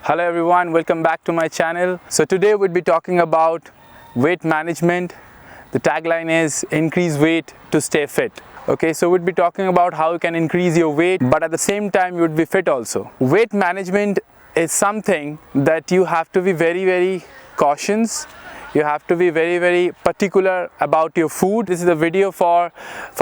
Hello everyone, welcome back to my channel. So today we'll be talking about weight management. The tagline is increase weight to stay fit. Okay, so we'll be talking about how you can increase your weight, but at the same time you would be fit also. Weight management is something that you have to be very cautious. You have to be very particular about your food. This is a video for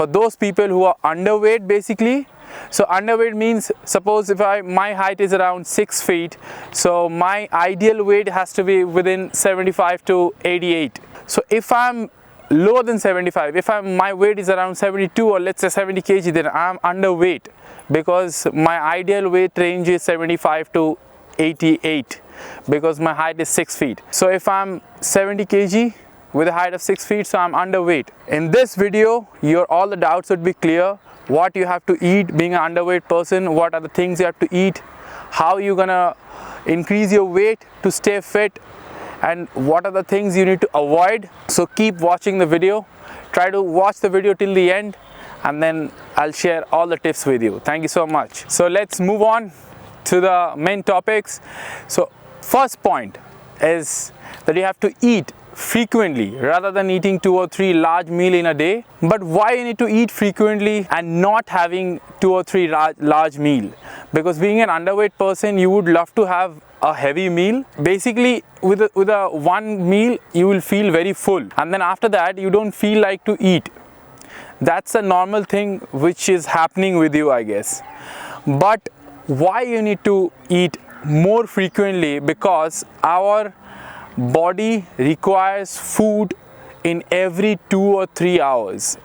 those people who are underweight basically. So underweight means, suppose if my height is around 6 feet, so my ideal weight has to be within 75 to 88. So if I'm lower than 75, if my weight is around 72 or let's say 70 kg, then I'm underweight because my ideal weight range is 75 to 88 because my height is 6 feet. So if I'm 70 kg with a height of 6 feet, so I'm underweight. In this video, all the doubts would be clear. What you have to eat being an underweight person, what are the things you have to eat, how you're gonna increase your weight to stay fit, and what are the things you need to avoid. So keep watching the video. Try to watch the video till the end and then I'll share all the tips with you. Thank you so much. So let's move on to the main topics. So first point is that you have to eat frequently rather than eating 2 or 3 large meals in a day. But why you need to eat frequently and not having 2 or 3 large meals? Because being an underweight person, you would love to have a heavy meal. Basically with a one meal you will feel very full, and then after that you don't feel like to eat. That's a normal thing which is happening with you, I guess. But why you need to eat more frequently? Because our body requires food in every 2 or 3 hours.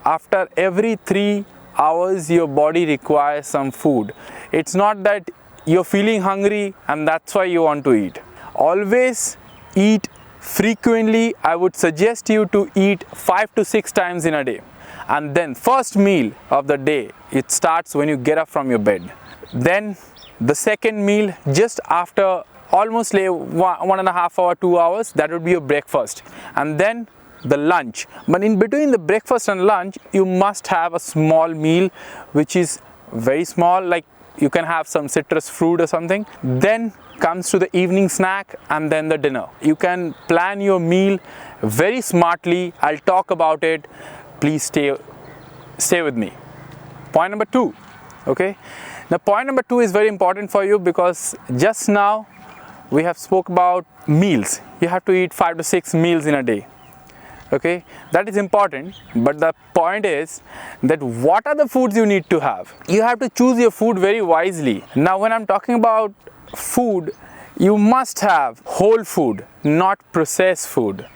After every 3 hours your body requires some food. It's not that you're feeling hungry and that's why you want to eat. Always eat frequently. I would suggest you to eat 5 to 6 times in a day. And then first meal of the day, it starts when you get up from your bed. Then the second meal just after almost like 1.5 hours, 2 hours, that would be your breakfast. And then the lunch. But in between the breakfast and lunch, you must have a small meal which is very small, like you can have some citrus fruit or something. Then comes to the evening snack and then the dinner. You can plan your meal very smartly. I'll talk about it. Please stay with me. Point number 2. Okay. Now point number 2 is very important for you because just now we have spoke about meals. You have to eat 5 to 6 meals in a day. Okay, that is important, but the point is that what are the foods you need to have? You have to choose your food very wisely. Now when I'm talking about food, you must have whole food, not processed food.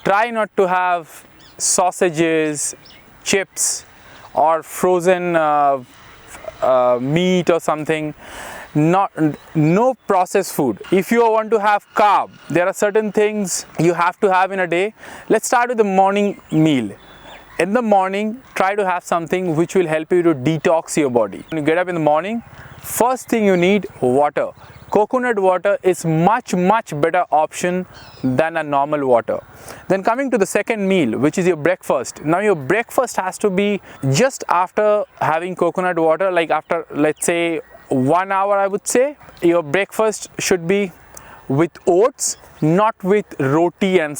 Try not to have sausages, chips or frozen meat or something. No processed food. If you want to have carb, there are certain things you have to have in a day. Let's start with the morning meal. In the morning, try to have something which will help you to detox your body. When you get up in the morning, first thing you need water. Coconut water is much better option than a normal water. Then coming to the second meal, which is your breakfast. Now your breakfast has to be just after having coconut water, like after, let's say, 1 hour. I would say your breakfast should be with oats, not with roti and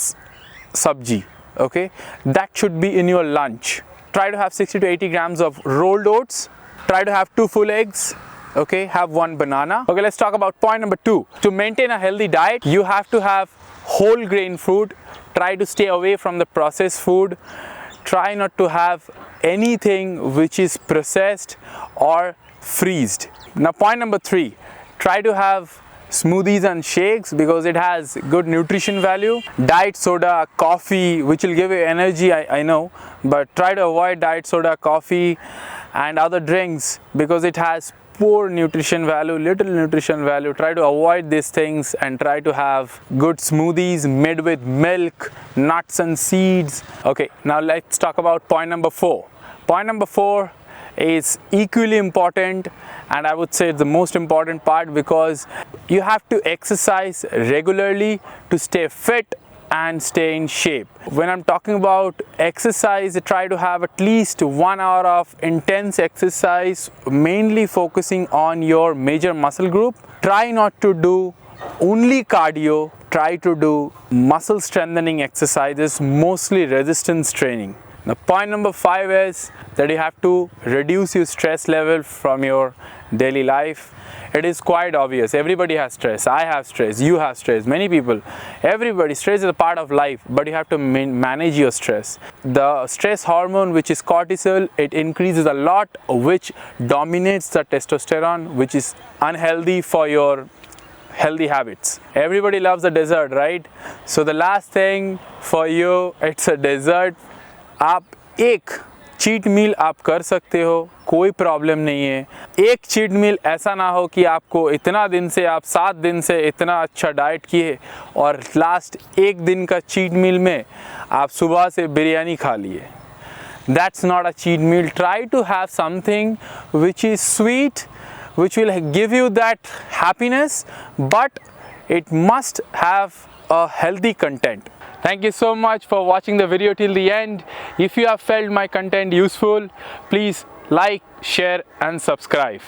sabji. Okay, that should be in your lunch. Try to have 60 to 80 grams of rolled oats. Try to have 2 full eggs. Okay, have 1 banana. Okay, let's talk about point number 2. To maintain a healthy diet, you have to have whole grain food. Try to stay away from the processed food. Try not to have anything which is processed or freezed. Now point number 3, try to have smoothies and shakes because it has good nutrition value. Diet soda, coffee, which will give you energy, I know, but try to avoid diet soda, coffee and other drinks because it has poor nutrition value, little nutrition value. Try to avoid these things and try to have good smoothies made with milk, nuts and seeds. Okay, now let's talk about point number 4. Point number 4 is equally important, and I would say it's the most important part because you have to exercise regularly to stay fit and stay in shape. When I'm talking about exercise, try to have at least 1 hour of intense exercise, mainly focusing on your major muscle group. Try not to do only cardio, try to do muscle strengthening exercises, mostly resistance training. Now, point number 5 is that you have to reduce your stress level from your daily life. It is quite obvious. Everybody has stress. I have stress. You have stress. Many people. Everybody. Stress is a part of life, but you have to manage your stress. The stress hormone, which is cortisol, it increases a lot, which dominates the testosterone, which is unhealthy for your healthy habits. Everybody loves a dessert, right? So the last thing for you, it's a dessert. आप एक cheat meal आप कर सकते हो, कोई problem नहीं है. एक चीट मील ऐसा ना हो कि आपको इतना दिन से आप 7 दिन से इतना अच्छा डाइट किए और लास्ट एक दिन का चीट मील में आप सुबह से बिरयानी खा लिए. That's not a cheat meal. Try to have something which is sweet, which will give you that happiness, but it must have a healthy content. Thank you so much for watching the video till the end. If you have felt my content useful, please like, share and subscribe.